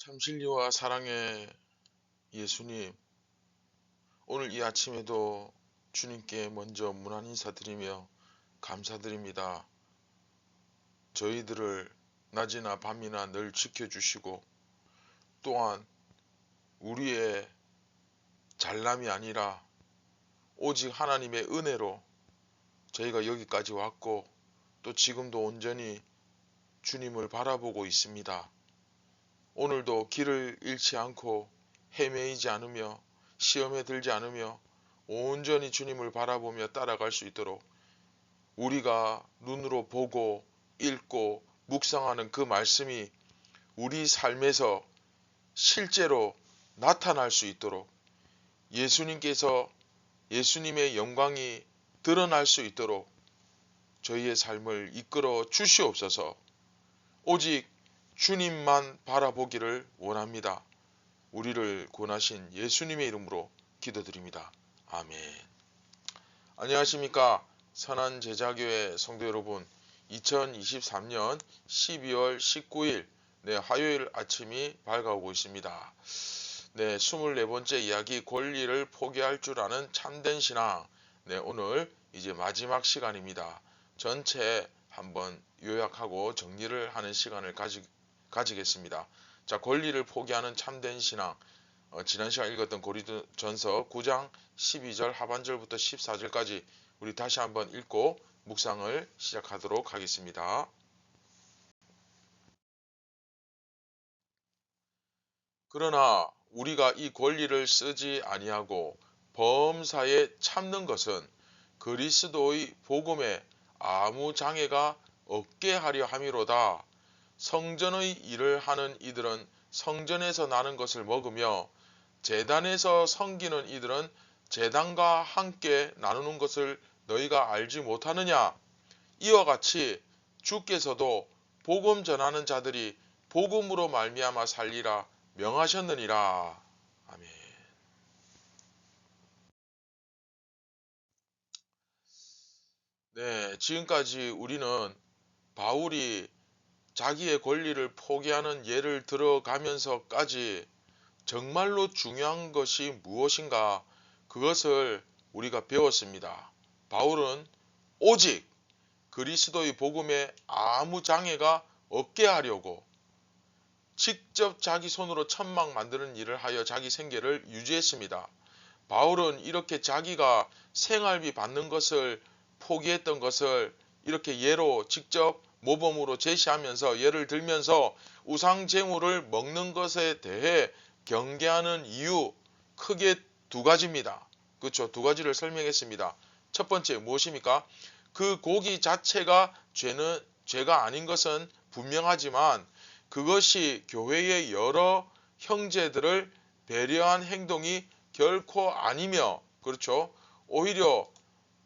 참 진리와 사랑의 예수님, 오늘 이 아침에도 주님께 먼저 문안 인사드리며 감사드립니다. 저희들을 낮이나 밤이나 늘 지켜주시고 또한 우리의 잘남이 아니라 오직 하나님의 은혜로 저희가 여기까지 왔고 또 지금도 온전히 주님을 바라보고 있습니다. 오늘도 길을 잃지 않고 헤매이지 않으며 시험에 들지 않으며 온전히 주님을 바라보며 따라갈 수 있도록 우리가 눈으로 보고 읽고 묵상하는 그 말씀이 우리 삶에서 실제로 나타날 수 있도록 예수님께서 예수님의 영광이 드러날 수 있도록 저희의 삶을 이끌어 주시옵소서. 오직 주님만 바라보기를 원합니다. 우리를 구원하신 예수님의 이름으로 기도드립니다. 아멘. 안녕하십니까. 선한제자교회 성도 여러분, 2023년 12월 19일 화요일 아침이 밝아오고 있습니다. 24번째 이야기, 권리를 포기할 줄 아는 참된 신앙. 오늘 이제 마지막 시간입니다. 전체 한번 요약하고 정리를 하는 시간을 가지겠습니다. 자, 권리를 포기하는 참된 신앙. 지난 시간 읽었던 고린도전서 9장 12절 하반절부터 14절까지 우리 다시 한번 읽고 묵상을 시작하도록 하겠습니다. 그러나 우리가 이 권리를 쓰지 아니하고 범사에 참는 것은 그리스도의 복음에 아무 장애가 없게 하려 함이로다. 성전의 일을 하는 이들은 성전에서 나는 것을 먹으며 제단에서 섬기는 이들은 제단과 함께 나누는 것을 너희가 알지 못하느냐? 이와 같이 주께서도 복음 전하는 자들이 복음으로 말미암아 살리라 명하셨느니라. 아멘. 지금까지 우리는 바울이 자기의 권리를 포기하는 예를 들어가면서까지 정말로 중요한 것이 무엇인가, 그것을 우리가 배웠습니다. 바울은 오직 그리스도의 복음에 아무 장애가 없게 하려고 직접 자기 손으로 천막 만드는 일을 하여 자기 생계를 유지했습니다. 바울은 이렇게 자기가 생활비 받는 것을 포기했던 것을 이렇게 예로 직접 모범으로 제시하면서 예를 들면서 우상제물을 먹는 것에 대해 경계하는 이유 크게 두 가지입니다. 그렇죠? 두 가지를 설명했습니다. 첫 번째 무엇입니까? 그 고기 자체가 죄가 아닌 것은 분명하지만 그것이 교회의 여러 형제들을 배려한 행동이 결코 아니며, 그렇죠? 오히려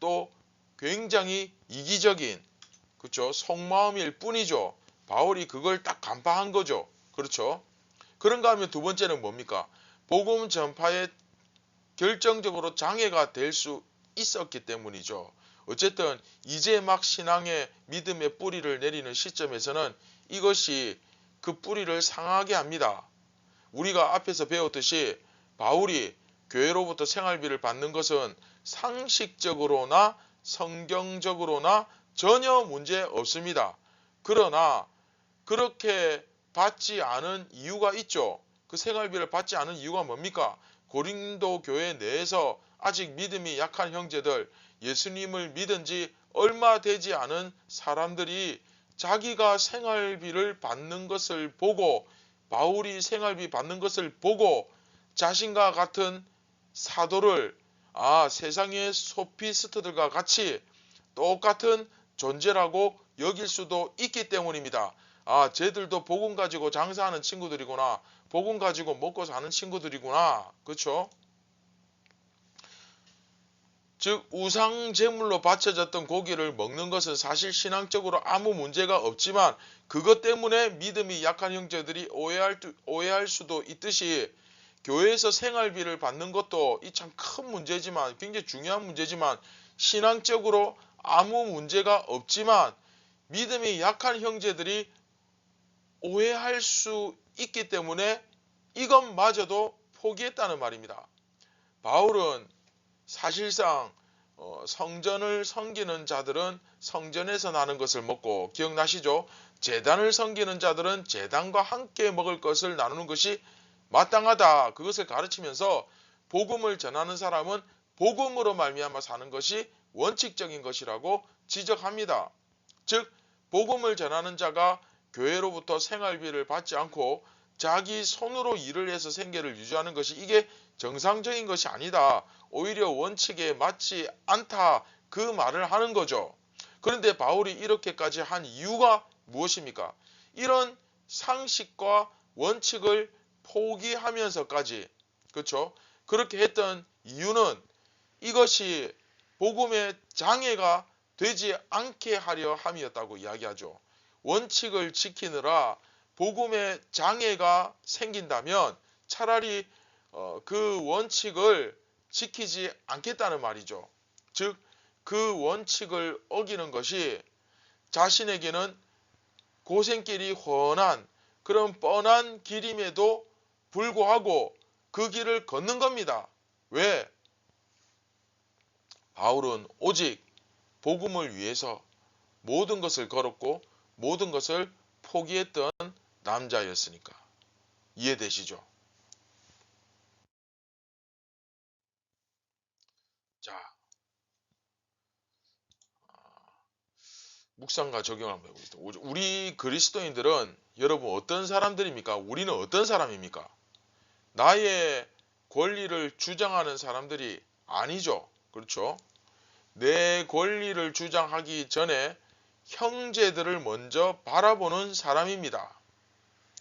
또 굉장히 이기적인, 그렇죠? 속마음일 뿐이죠. 바울이 그걸 딱 간파한 거죠. 그렇죠? 그런가 하면 두 번째는 뭡니까? 복음 전파에 결정적으로 장애가 될 수 있었기 때문이죠. 어쨌든 이제 막 신앙의 믿음의 뿌리를 내리는 시점에서는 이것이 그 뿌리를 상하게 합니다. 우리가 앞에서 배웠듯이 바울이 교회로부터 생활비를 받는 것은 상식적으로나 성경적으로나 전혀 문제 없습니다. 그러나 그렇게 받지 않은 이유가 있죠. 그 생활비를 받지 않은 이유가 뭡니까? 고린도 교회 내에서 아직 믿음이 약한 형제들, 예수님을 믿은 지 얼마 되지 않은 사람들이 자기가 생활비를 받는 것을 보고, 바울이 생활비 받는 것을 보고 자신과 같은 사도를 세상의 소피스트들과 같이 똑같은 존재라고 여길 수도 있기 때문입니다. 쟤들도 복음 가지고 장사하는 친구들이구나. 복음 가지고 먹고 사는 친구들이구나. 그렇죠? 즉 우상 제물로 바쳐졌던 고기를 먹는 것은 사실 신앙적으로 아무 문제가 없지만 그것 때문에 믿음이 약한 형제들이 오해할 수도 있듯이 교회에서 생활비를 받는 것도 이 참 큰 문제지만, 굉장히 중요한 문제지만 신앙적으로 아무 문제가 없지만 믿음이 약한 형제들이 오해할 수 있기 때문에 이것마저도 포기했다는 말입니다. 바울은 사실상 성전을 섬기는 자들은 성전에서 나는 것을 먹고, 기억나시죠? 제단을 섬기는 자들은 제단과 함께 먹을 것을 나누는 것이 마땅하다, 그것을 가르치면서 복음을 전하는 사람은 복음으로 말미암아 사는 것이 원칙적인 것이라고 지적합니다. 즉 복음을 전하는 자가 교회로부터 생활비를 받지 않고 자기 손으로 일을 해서 생계를 유지하는 것이 이게 정상적인 것이 아니다, 오히려 원칙에 맞지 않다, 그 말을 하는 거죠. 그런데 바울이 이렇게까지 한 이유가 무엇입니까? 이런 상식과 원칙을 포기하면서까지, 그렇죠? 그렇게 했던 이유는 이것이 복음의 장애가 되지 않게 하려 함이었다고 이야기하죠. 원칙을 지키느라 복음의 장애가 생긴다면 차라리 그 원칙을 지키지 않겠다는 말이죠. 즉 그 원칙을 어기는 것이 자신에게는 고생길이 훤한 그런 뻔한 길임에도 불구하고 그 길을 걷는 겁니다. 왜? 바울은 오직 복음을 위해서 모든 것을 걸었고 모든 것을 포기했던 남자였으니까. 이해되시죠? 자, 묵상과 적용을 한번 해보겠습니다. 우리 그리스도인들은 여러분 어떤 사람들입니까? 우리는 어떤 사람입니까? 나의 권리를 주장하는 사람들이 아니죠. 그렇죠? 내 권리를 주장하기 전에 형제들을 먼저 바라보는 사람입니다.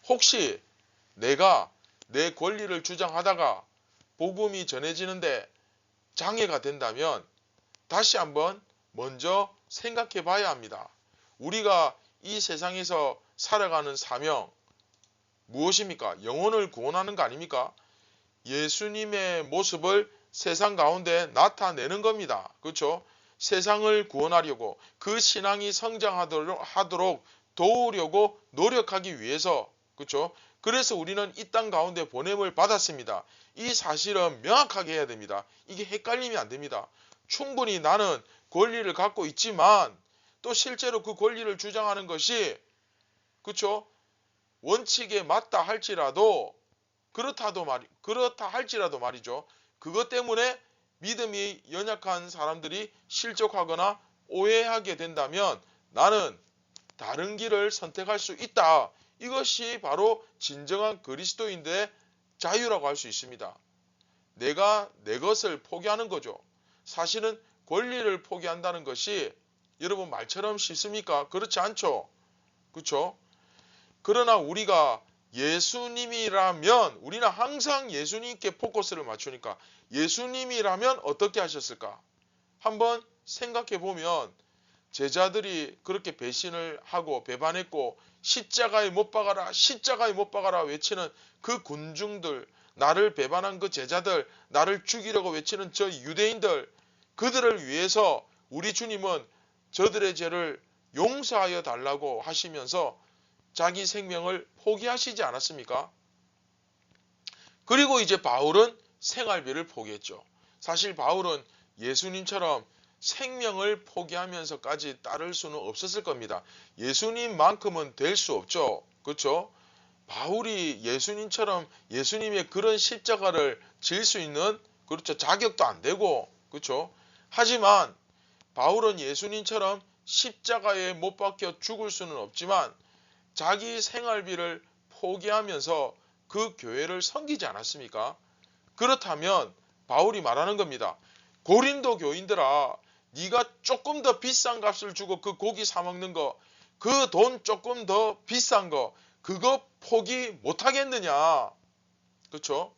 혹시 내가 내 권리를 주장하다가 복음이 전해지는데 장애가 된다면 다시 한번 먼저 생각해 봐야 합니다. 우리가 이 세상에서 살아가는 사명 무엇입니까? 영혼을 구원하는 거 아닙니까? 예수님의 모습을 세상 가운데 나타내는 겁니다. 그렇죠? 세상을 구원하려고 그 신앙이 성장하도록 도우려고 노력하기 위해서, 그렇죠? 그래서 우리는 이 땅 가운데 보냄을 받았습니다. 이 사실은 명확하게 해야 됩니다. 이게 헷갈리면 안 됩니다. 충분히 나는 권리를 갖고 있지만 또 실제로 그 권리를 주장하는 것이, 그렇죠? 원칙에 맞다 할지라도 그렇다 할지라도 말이죠. 그것 때문에 믿음이 연약한 사람들이 실족하거나 오해하게 된다면 나는 다른 길을 선택할 수 있다. 이것이 바로 진정한 그리스도인의 자유라고 할 수 있습니다. 내가 내 것을 포기하는 거죠. 사실은 권리를 포기한다는 것이 여러분 말처럼 쉽습니까? 그렇지 않죠. 그렇죠? 그러나 우리가 예수님이라면 우리는 항상 예수님께 포커스를 맞추니까 예수님이라면 어떻게 하셨을까? 한번 생각해 보면 제자들이 그렇게 배신을 하고 배반했고 십자가에 못 박아라, 십자가에 못 박아라 외치는 그 군중들, 나를 배반한 그 제자들, 나를 죽이려고 외치는 저 유대인들, 그들을 위해서 우리 주님은 저들의 죄를 용서하여 달라고 하시면서 자기 생명을 포기하시지 않았습니까? 그리고 이제 바울은 생활비를 포기했죠. 사실 바울은 예수님처럼 생명을 포기하면서까지 따를 수는 없었을 겁니다. 예수님만큼은 될 수 없죠. 그렇죠? 바울이 예수님처럼 예수님의 그런 십자가를 질 수 있는, 그렇죠, 자격도 안 되고, 그렇죠? 하지만 바울은 예수님처럼 십자가에 못 박혀 죽을 수는 없지만 자기 생활비를 포기하면서 그 교회를 섬기지 않았습니까? 그렇다면 바울이 말하는 겁니다. 고린도 교인들아, 네가 조금 더 비싼 값을 주고 그 고기 사 먹는 거, 그 돈 조금 더 비싼 거, 그거 포기 못 하겠느냐? 그렇죠?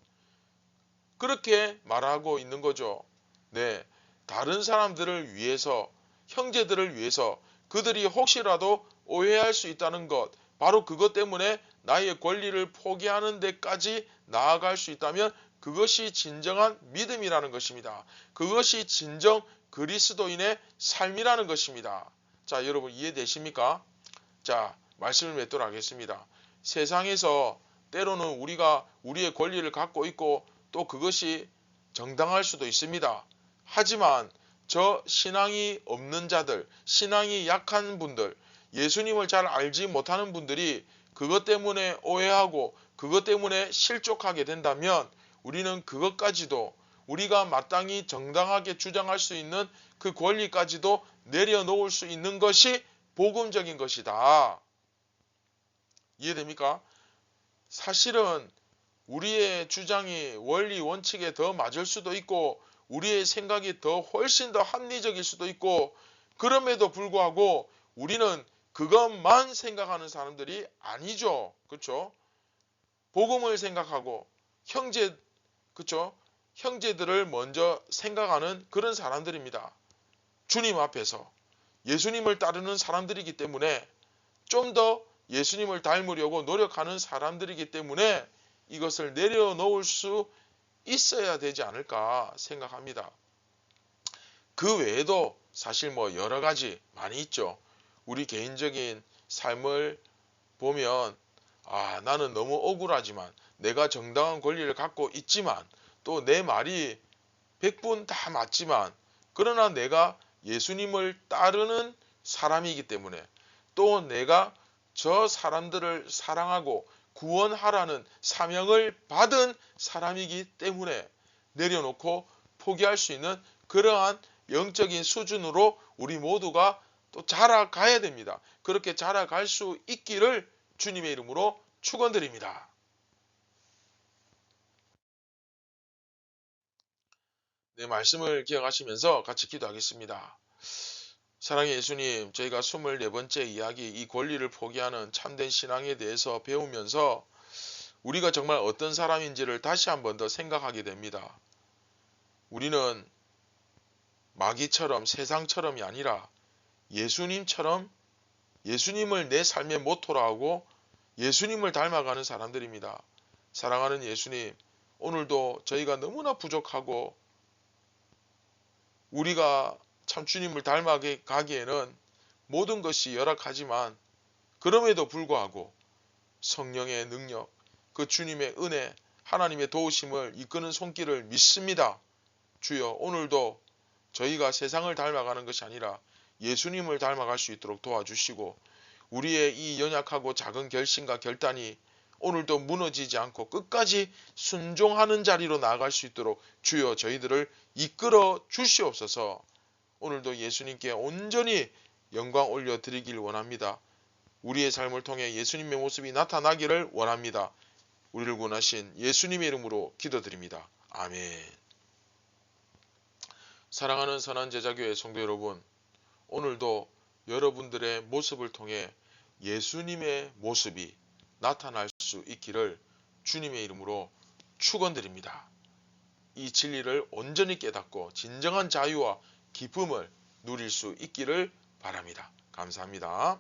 그렇게 말하고 있는 거죠. 네, 다른 사람들을 위해서, 형제들을 위해서 그들이 혹시라도 오해할 수 있다는 것, 바로 그것 때문에 나의 권리를 포기하는 데까지 나아갈 수 있다면 그것이 진정한 믿음이라는 것입니다. 그것이 진정 그리스도인의 삶이라는 것입니다. 자, 여러분 이해되십니까? 자, 말씀을 맺도록 하겠습니다. 세상에서 때로는 우리가 우리의 권리를 갖고 있고 또 그것이 정당할 수도 있습니다. 하지만 저 신앙이 없는 자들, 신앙이 약한 분들, 예수님을 잘 알지 못하는 분들이 그것 때문에 오해하고 그것 때문에 실족하게 된다면 우리는 그것까지도 우리가 마땅히 정당하게 주장할 수 있는 그 권리까지도 내려놓을 수 있는 것이 복음적인 것이다. 이해됩니까? 사실은 우리의 주장이 원리 원칙에 더 맞을 수도 있고 우리의 생각이 더 훨씬 더 합리적일 수도 있고 그럼에도 불구하고 우리는 그것만 생각하는 사람들이 아니죠. 그렇죠? 복음을 생각하고 그렇죠? 형제들을 먼저 생각하는 그런 사람들입니다. 주님 앞에서 예수님을 따르는 사람들이기 때문에 좀 더 예수님을 닮으려고 노력하는 사람들이기 때문에 이것을 내려놓을 수 있어야 되지 않을까 생각합니다. 그 외에도 사실 여러 가지 많이 있죠. 우리 개인적인 삶을 보면 나는 너무 억울하지만 내가 정당한 권리를 갖고 있지만 또 내 말이 100분 다 맞지만 그러나 내가 예수님을 따르는 사람이기 때문에 또 내가 저 사람들을 사랑하고 구원하라는 사명을 받은 사람이기 때문에 내려놓고 포기할 수 있는 그러한 영적인 수준으로 우리 모두가 또 자라가야 됩니다. 그렇게 자라갈 수 있기를 주님의 이름으로 축원드립니다. 네, 말씀을 기억하시면서 같이 기도하겠습니다. 사랑의 예수님, 저희가 24번째 이야기 이 권리를 포기하는 참된 신앙에 대해서 배우면서 우리가 정말 어떤 사람인지를 다시 한 번 더 생각하게 됩니다. 우리는 마귀처럼 세상처럼이 아니라 예수님처럼 예수님을 내 삶의 모토로 하고 예수님을 닮아가는 사람들입니다. 사랑하는 예수님, 오늘도 저희가 너무나 부족하고 우리가 참 주님을 닮아가기에는 모든 것이 열악하지만 그럼에도 불구하고 성령의 능력, 그 주님의 은혜, 하나님의 도우심을 이끄는 손길을 믿습니다. 주여, 오늘도 저희가 세상을 닮아가는 것이 아니라 예수님을 닮아갈 수 있도록 도와주시고 우리의 이 연약하고 작은 결심과 결단이 오늘도 무너지지 않고 끝까지 순종하는 자리로 나아갈 수 있도록 주여 저희들을 이끌어 주시옵소서. 오늘도 예수님께 온전히 영광 올려드리길 원합니다. 우리의 삶을 통해 예수님의 모습이 나타나기를 원합니다. 우리를 구원하신 예수님의 이름으로 기도드립니다. 아멘. 사랑하는 선한 제자교회 성도 여러분, 오늘도 여러분들의 모습을 통해 예수님의 모습이 나타날 수 있기를 주님의 이름으로 축원드립니다. 이 진리를 온전히 깨닫고 진정한 자유와 기쁨을 누릴 수 있기를 바랍니다. 감사합니다.